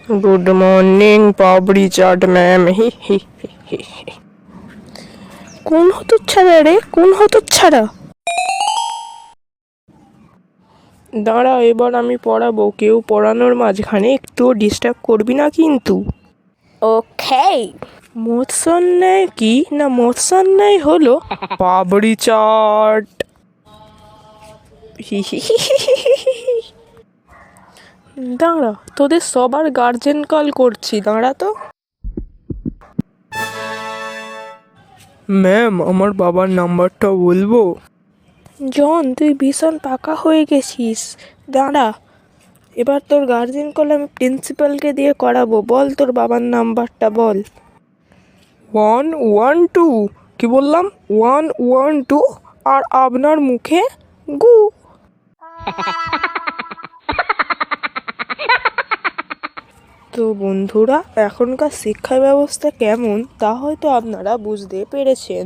Good morning पापड़ी चाट ma'am. হি। কোন হতচ্ছাড়া রে, কোন হতচ্ছাড়া? দাঁড়া, এবার আমি পড়াবো। কেউ পড়ানোর মাঝখানে একটুও ডিস্টার্ব করবি না কিন্তু। ওকে। মৎস্যান্যায় কি না মৎস্যান্যায় হলো পাপড়ি চাট। দাঁড়া, তোদের সবার গার্জেন কল করছি, দাঁড়া তো। ম্যাম, আমার বাবার নাম্বারটা বলবো? জন, তুই ভীষণ পাকা হয়ে গেছিস। দাঁড়া, এবার তোর গার্জেন কল আমি প্রিন্সিপালকে দিয়ে করাবো। বল তোর বাবার নাম্বারটা বল। 112। কি বললাম? 112 আর আপনার মুখে গু। তো বন্ধুরা, এখনকার শিক্ষা ব্যবস্থা কেমন তা হয়তো আপনারা বুঝতে পেরেছেন।